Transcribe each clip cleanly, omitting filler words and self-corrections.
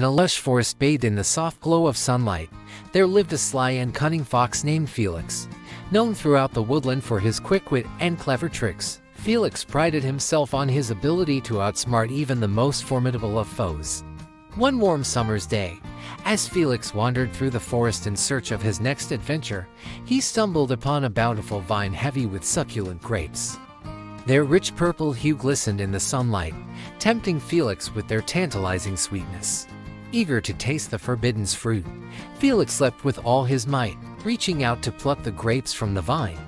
In a lush forest bathed in the soft glow of sunlight, there lived a sly and cunning fox named Felix. Known throughout the woodland for his quick wit and clever tricks, Felix prided himself on his ability to outsmart even the most formidable of foes. One warm summer's day, as Felix wandered through the forest in search of his next adventure, he stumbled upon a bountiful vine heavy with succulent grapes. Their rich purple hue glistened in the sunlight, tempting Felix with their tantalizing sweetness. Eager to taste the forbidden fruit, Felix leapt with all his might, reaching out to pluck the grapes from the vine.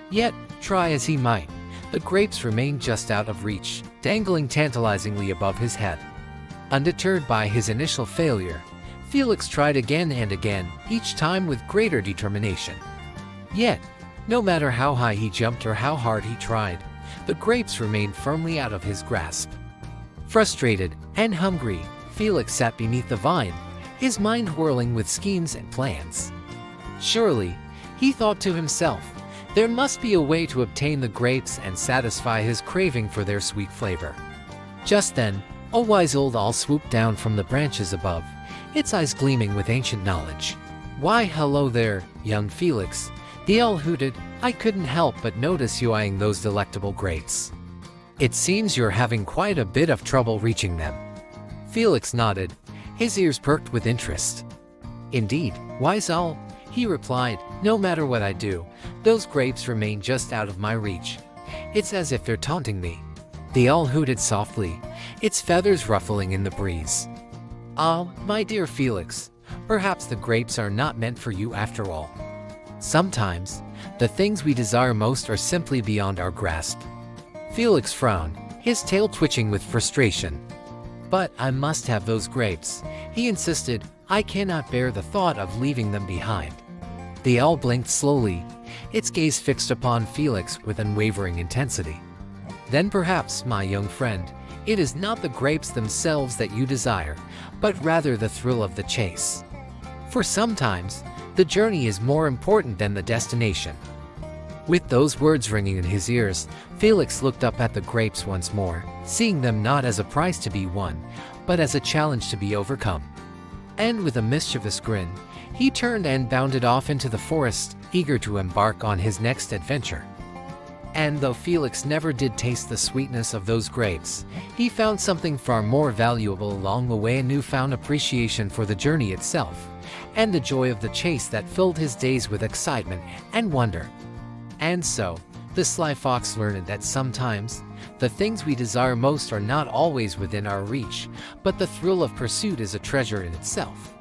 Yet, try as he might, the grapes remained just out of reach, dangling tantalizingly above his head. Undeterred by his initial failure, Felix tried again and again, each time with greater determination. Yet, no matter how high he jumped or how hard he tried, the grapes remained firmly out of his grasp. Frustrated and hungry, Felix sat beneath the vine, his mind whirling with schemes and plans. Surely, he thought to himself, there must be a way to obtain the grapes and satisfy his craving for their sweet flavor. Just then, a wise old owl swooped down from the branches above, its eyes gleaming with ancient knowledge. "Why, hello there, young Felix," the owl hooted. "I couldn't help but notice you eyeing those delectable grapes. It seems you're having quite a bit of trouble reaching them." Felix nodded, his ears perked with interest. "Indeed, wise owl," he replied, "no matter what I do, those grapes remain just out of my reach. It's as if they're taunting me." The owl hooted softly, its feathers ruffling in the breeze. "Ah, my dear Felix, perhaps the grapes are not meant for you after all. Sometimes, the things we desire most are simply beyond our grasp." Felix frowned, his tail twitching with frustration. "But I must have those grapes," he insisted. "I cannot bear the thought of leaving them behind." The owl blinked slowly, its gaze fixed upon Felix with unwavering intensity. "Then perhaps, my young friend, it is not the grapes themselves that you desire, but rather the thrill of the chase. For sometimes, the journey is more important than the destination." With those words ringing in his ears, Felix looked up at the grapes once more, seeing them not as a prize to be won, but as a challenge to be overcome. And with a mischievous grin, he turned and bounded off into the forest, eager to embark on his next adventure. And though Felix never did taste the sweetness of those grapes, he found something far more valuable along the way: a newfound appreciation for the journey itself, and the joy of the chase that filled his days with excitement and wonder. And so, the sly fox learned that sometimes, the things we desire most are not always within our reach, but the thrill of pursuit is a treasure in itself.